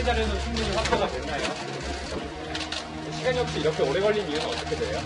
회계 자료는 충분히 확보가 됐나요? 시간이 없이 이렇게 오래 걸린 이유는 어떻게 돼요?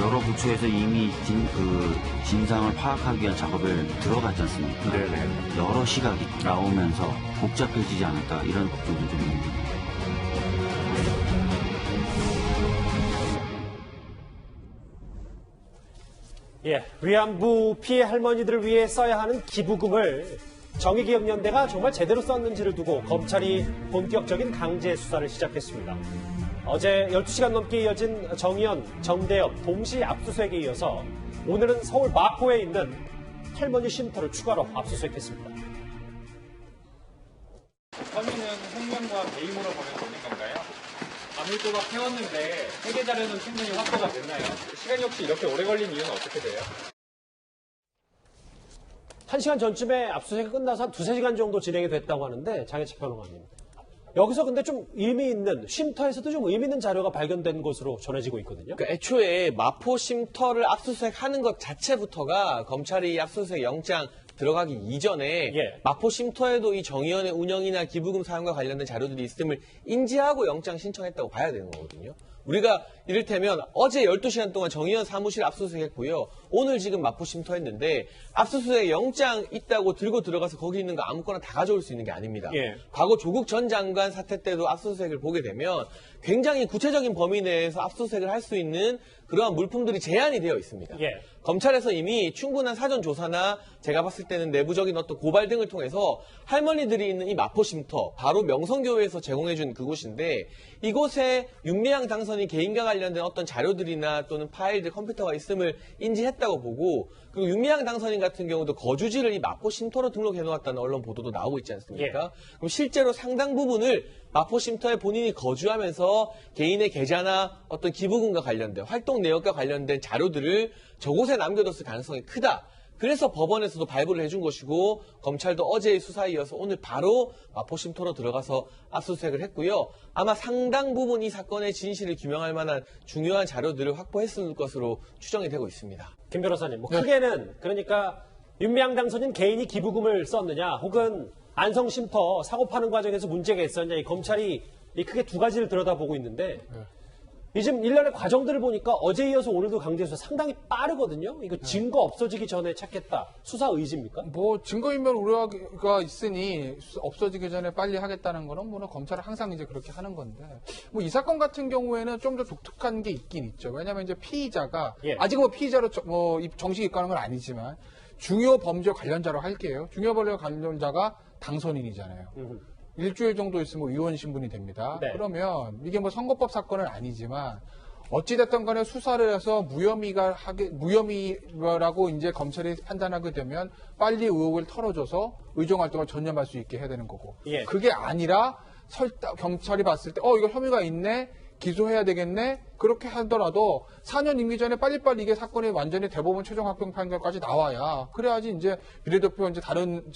여러 부처에서 이미 진상을 파악하기 위한 작업을 들어갔지 않습니까? 네네. 여러 시각이 나오면서 복잡해지지 않을까 이런 걱정도 좀 있습니다. 예, 위안부 피해 할머니들을 위해 써야 하는 기부금을 정의기억연대가 정말 제대로 썼는지를 두고 검찰이 본격적인 강제 수사를 시작했습니다. 어제 12시간 넘게 이어진 정의연, 정대협 동시 압수수색에 이어서 오늘은 서울 마포에 있는 할머니 쉼터를 추가로 압수수색했습니다. 혐의는 생명과 배임으로 보는 돈인 건가요? 밤을 꼬박 해왔는데 회계 자료는 충분히 확보가 됐나요? 시간이 없이 이렇게 오래 걸린 이유는 어떻게 돼요? 1시간 전쯤에 압수수색이 끝나서 한 2-3시간 정도 진행이 됐다고 하는데 장혜철 평론가님. 여기서 근데 좀 의미 있는 쉼터에서도 좀 의미 있는 자료가 발견된 것으로 전해지고 있거든요. 그러니까 애초에 마포 쉼터를 압수수색하는 것 자체부터가 검찰이 압수수색 영장 들어가기 이전에 예. 마포 쉼터에도 이 정의연의 운영이나 기부금 사용과 관련된 자료들이 있음을 인지하고 영장 신청했다고 봐야 되는 거거든요. 우리가 이를테면 어제 12시간 동안 정의연 사무실 압수수색했고요. 오늘 지금 마포 쉼터 했는데 압수수색 영장 있다고 들고 들어가서 거기 있는 거 아무거나 다 가져올 수 있는 게 아닙니다. 예. 과거 조국 전 장관 사태 때도 압수수색을 보게 되면 굉장히 구체적인 범위 내에서 압수수색을 할 수 있는 그러한 물품들이 제한이 되어 있습니다. 예. 검찰에서 이미 충분한 사전 조사나 제가 봤을 때는 내부적인 어떤 고발 등을 통해서 할머니들이 있는 이 마포 쉼터, 바로 명성교회에서 제공해준 그곳인데 이곳에 윤미향 당선인 개인과 관련된 어떤 자료들이나 또는 파일들, 컴퓨터가 있음을 인지했다고 보고 그리고 윤미향 당선인 같은 경우도 거주지를 이 마포 쉼터로 등록해 놓았다는 언론 보도도 나오고 있지 않습니까? 그럼 실제로 상당 부분을 마포 쉼터에 본인이 거주하면서 개인의 계좌나 어떤 기부금과 관련된 활동 내역과 관련된 자료들을 저곳에 남겨뒀을 가능성이 크다. 그래서 법원에서도 발부를 해준 것이고 검찰도 어제의 수사에 이어서 오늘 바로 마포 쉼터로 들어가서 압수수색을 했고요. 아마 상당 부분 이 사건의 진실을 규명할 만한 중요한 자료들을 확보했을 것으로 추정이 되고 있습니다. 김 변호사님, 뭐 크게는 그러니까 윤미향 당선인 개인이 기부금을 썼느냐 혹은 안성쉼터 사고 파는 과정에서 문제가 있었냐 이 검찰이 이 크게 두 가지를 들여다보고 있는데 이 지금 일련의 과정들을 보니까 어제 이어서 오늘도 강제수사 상당히 빠르거든요. 이거 증거 없어지기 전에 찾겠다. 수사 의지입니까? 뭐 증거인멸 우려가 있으니 없어지기 전에 빨리 하겠다는 거는 뭐 검찰은 항상 이제 그렇게 하는 건데 뭐 이 사건 같은 경우에는 좀 더 독특한 게 있긴 있죠. 왜냐하면 이제 피의자가 예. 아직 뭐 피의자로 뭐 정식 입건한 건 아니지만 중요 범죄 관련자로 할게요. 중요 범죄 관련자가 당선인이잖아요. 일주일 정도 있으면 의원 신분이 됩니다. 네. 그러면 이게 뭐 선거법 사건은 아니지만 어찌됐든 간에 수사를 해서 무혐의라고 이제 검찰이 판단하게 되면 빨리 의혹을 털어줘서 의정활동을 전념할 수 있게 해야 되는 거고. 예. 그게 아니라 경찰이 봤을 때 이거 혐의가 있네. 기소해야 되겠네. 그렇게 하더라도 4년 임기 전에 빨리빨리 이게 사건이 완전히 대법원 최종 합격 판결까지 나와야 그래야지 이제 비례대표 이제 다른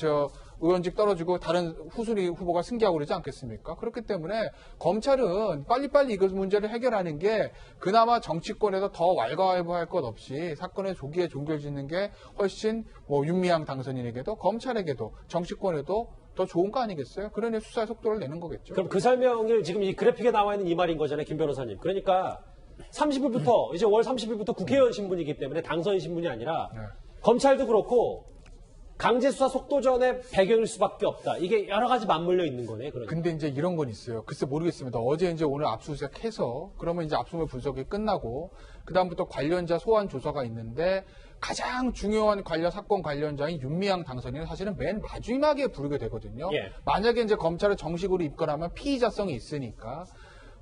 의원직 떨어지고 다른 후순위 후보가 승계하고 그러지 않겠습니까? 그렇기 때문에 검찰은 빨리빨리 이것 문제를 해결하는 게 그나마 정치권에서 더 왈가왈부할 것 없이 사건의 조기에 종결 짓는 게 훨씬 뭐 윤미향 당선인에게도 검찰에게도 정치권에도 더 좋은 거 아니겠어요? 그러니 수사의 속도를 내는 거겠죠. 그럼 그 설명을 지금 이 그래픽에 나와 있는 이 말인 거잖아요, 김 변호사님. 그러니까 30일부터 이제 월 30일부터 국회의원 신분이기 때문에 당선인 신분이 아니라 검찰도 그렇고 강제 수사 속도전의 배경일 수밖에 없다. 이게 여러 가지 맞물려 있는 거네. 그러니까. 근데 이제 이런 건 있어요. 글쎄 모르겠습니다. 어제 이제 오늘 압수수색해서 그러면 이제 압수물 분석이 끝나고 그다음부터 관련자 소환 조사가 있는데 가장 중요한 사건 관련자인 윤미향 당선인은 사실은 맨 마지막에 부르게 되거든요. 예. 만약에 이제 검찰을 정식으로 입건하면 피의자성이 있으니까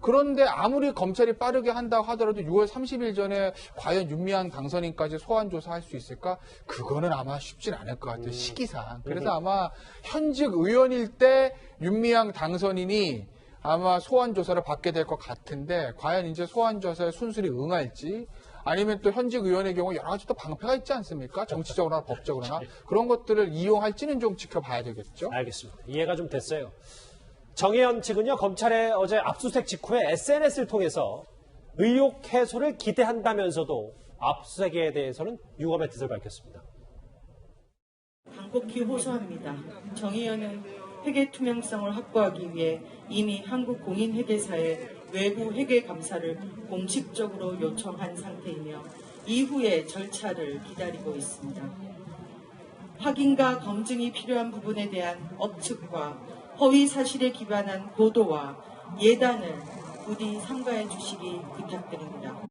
그런데 아무리 검찰이 빠르게 한다고 하더라도 6월 30일 전에 과연 윤미향 당선인까지 소환 조사할 수 있을까? 그거는 아마 쉽진 않을 것 같아요. 시기상. 그래서 아마 현직 의원일 때 윤미향 당선인이 아마 소환 조사를 받게 될 것 같은데 과연 이제 소환 조사에 순순히 응할지 아니면 또 현직 의원의 경우 여러 가지 또 방패가 있지 않습니까? 정치적으로나 법적으로나 그런 것들을 이용할지는 좀 지켜봐야 되겠죠. 알겠습니다. 이해가 좀 됐어요. 정의연 측은요, 검찰의 어제 압수수색 직후에 SNS를 통해서 의혹 해소를 기대한다면서도 압수수색에 대해서는 유감의 뜻을 밝혔습니다. 강곡히 호소합니다. 정의연은 회계 투명성을 확보하기 위해 이미 한국공인회계사에 외부 회계 감사를 공식적으로 요청한 상태이며 이후의 절차를 기다리고 있습니다. 확인과 검증이 필요한 부분에 대한 억측과 허위 사실에 기반한 보도와 예단을 부디 삼가해 주시기 부탁드립니다.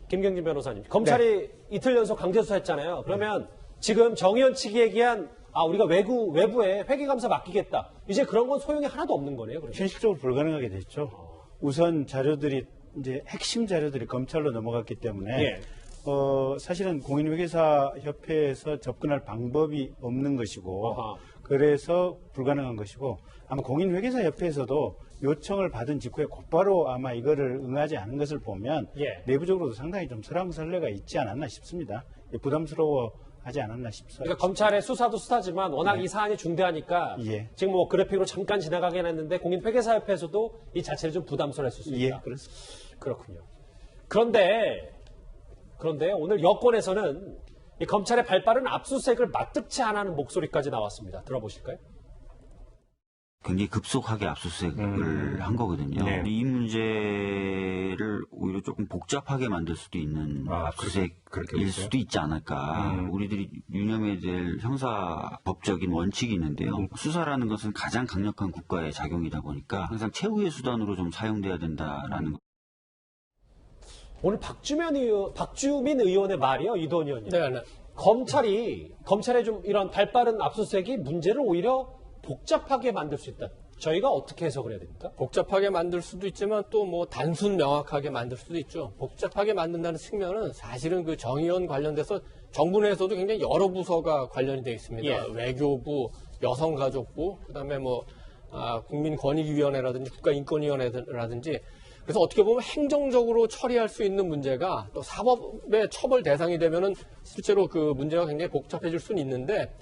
김경진 변호사님, 검찰이 이틀 연속 강제 수사했잖아요. 그러면 지금 정의연 측이 얘기한 우리가 외부에 회계감사 맡기겠다. 이제 그런 건 소용이 하나도 없는 거네요. 그러면. 현실적으로 불가능하게 됐죠. 우선 자료들이 이제 핵심 자료들이 검찰로 넘어갔기 때문에 예. 사실은 공인회계사 협회에서 접근할 방법이 없는 것이고 아하. 그래서 불가능한 것이고 아마 공인회계사 협회에서도 요청을 받은 직후에 곧바로 아마 이거를 응하지 않은 것을 보면 예. 내부적으로도 상당히 좀 설왕설래가 있지 않았나 싶습니다. 부담스러워하지 않았나 싶습니다. 그러니까 검찰의 수사도 수사지만 워낙 이 사안이 중대하니까 예. 지금 뭐 그래픽으로 잠깐 지나가긴 했는데 공인회계사협회에서도 이 자체를 좀 부담스러웠을 수 있다. 예, 그렇습니다. 그렇군요. 그런데 오늘 여권에서는 이 검찰의 발빠른 압수수색을 마뜩치 않아하는 목소리까지 나왔습니다. 들어보실까요? 굉장히 급속하게 압수수색을 한 거거든요. 네. 이 문제를 오히려 조금 복잡하게 만들 수도 있는 그렇게 압수수색일 보세요? 수도 있지 않을까. 우리들이 유념해야 될 형사법적인 원칙이 있는데요. 수사라는 것은 가장 강력한 국가의 작용이다 보니까 항상 최후의 수단으로 좀 사용돼야 된다라는 거. 오늘 박주민 의원의 말이요, 이도원 의원님. 네. 검찰의 좀 이런 발빠른 압수수색이 문제를 오히려 복잡하게 만들 수 있다. 저희가 어떻게 해석을 해야 됩니까? 복잡하게 만들 수도 있지만 또 뭐 단순 명확하게 만들 수도 있죠. 복잡하게 만든다는 측면은 사실은 그 정의원 관련돼서 정부 내에서도 굉장히 여러 부서가 관련이 되어 있습니다. 예. 외교부, 여성가족부, 그다음에 국민권익위원회라든지 국가인권위원회라든지 그래서 어떻게 보면 행정적으로 처리할 수 있는 문제가 또 사법의 처벌 대상이 되면은 실제로 그 문제가 굉장히 복잡해질 수는 있는데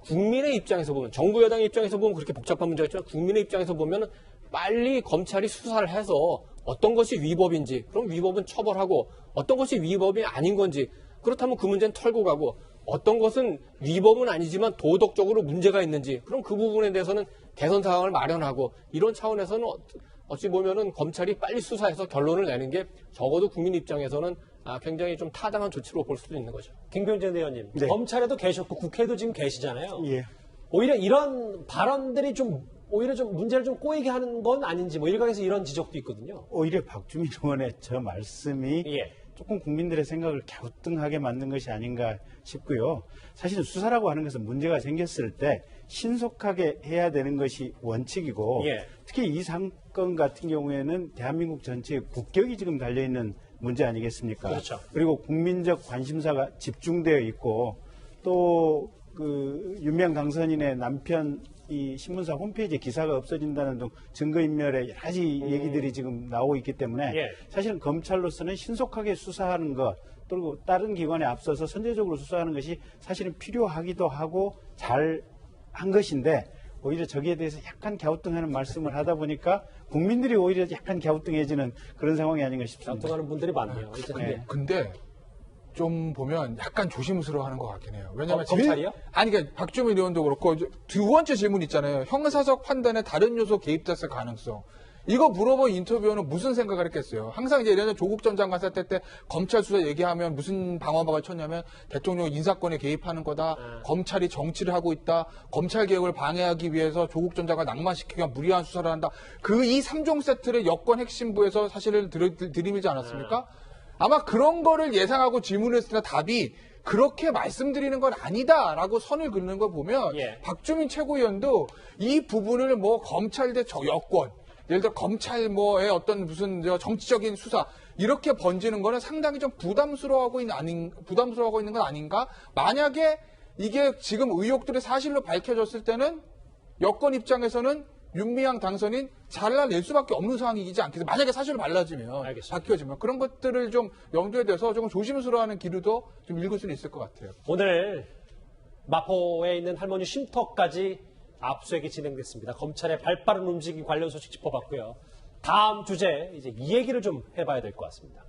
국민의 입장에서 보면 정부 여당 입장에서 보면 그렇게 복잡한 문제가 있지만 국민의 입장에서 보면 빨리 검찰이 수사를 해서 어떤 것이 위법인지 그럼 위법은 처벌하고 어떤 것이 위법이 아닌 건지 그렇다면 그 문제는 털고 가고 어떤 것은 위법은 아니지만 도덕적으로 문제가 있는지 그럼 그 부분에 대해서는 개선 사항을 마련하고 이런 차원에서는 어찌 보면은 검찰이 빨리 수사해서 결론을 내는 게 적어도 국민 입장에서는 굉장히 좀 타당한 조치로 볼 수도 있는 거죠. 김병진 의원님, 네. 검찰에도 계셨고 국회도 지금 계시잖아요. 예. 오히려 이런 발언들이 오히려 좀 문제를 좀 꼬이게 하는 건 아닌지 일각에서 이런 지적도 있거든요. 오히려 박주민 의원의 저 말씀이 예. 조금 국민들의 생각을 갸우뚱하게 만든 것이 아닌가 싶고요. 사실은 수사라고 하는 것은 문제가 생겼을 때 신속하게 해야 되는 것이 원칙이고 예. 특히 이 사건 같은 경우에는 대한민국 전체의 국격이 지금 달려있는 문제 아니겠습니까? 그렇죠. 그리고 국민적 관심사가 집중되어 있고 또 그 윤미향 당선인의 남편 이 신문사 홈페이지에 기사가 없어진다는 등 증거인멸의 여러 가지 얘기들이 지금 나오고 있기 때문에 예. 사실은 검찰로서는 신속하게 수사하는 것 그리고 다른 기관에 앞서서 선제적으로 수사하는 것이 사실은 필요하기도 하고 잘 한 것인데 오히려 저기에 대해서 약간 갸우뚱하는 말씀을 하다 보니까 국민들이 오히려 약간 갸우뚱해지는 그런 상황이 아닌가 싶습니다. 갸우뚱하는 분들이 많네요. 네. 근데 좀 보면 약간 조심스러워하는 것 같긴 해요. 왜냐하면 검찰이요? 그러니까 박주민 의원도 그렇고 두 번째 질문 있잖아요. 형사적 판단에 다른 요소 개입됐을 가능성. 이거 물어본 인터뷰어는 무슨 생각을 했겠어요. 항상 이제 예전에 조국 전 장관 사태 때 검찰 수사 얘기하면 무슨 방어막을 쳤냐면 대통령 인사권에 개입하는 거다. 검찰이 정치를 하고 있다. 검찰 개혁을 방해하기 위해서 조국 전 장관 낭만시키기 위한 무리한 수사를 한다. 이 3종 세트를 여권 핵심부에서 사실은 들이밀지 않았습니까? 아마 그런 거를 예상하고 질문했으나 답이 그렇게 말씀드리는 건 아니다라고 선을 긋는 걸 보면 예. 박주민 최고위원도 이 부분을 검찰 대 여권 예를 들어 검찰 뭐의 어떤 무슨 정치적인 수사 이렇게 번지는 거는 상당히 좀 부담스러워하고 있는 건 아닌가? 만약에 이게 지금 의혹들이 사실로 밝혀졌을 때는 여권 입장에서는 윤미향 당선인 잘라낼 수밖에 없는 상황이지 않겠어요? 만약에 사실로 밝혀지면 그런 것들을 좀 염두에 둬서 조금 조심스러워하는 기류도 좀 읽을 수는 있을 것 같아요. 오늘 마포에 있는 할머니 쉼터까지 압수수색이 진행됐습니다. 검찰의 발빠른 움직임 관련 소식 짚어봤고요. 다음 주제 이제 이 얘기를 좀 해봐야 될 것 같습니다.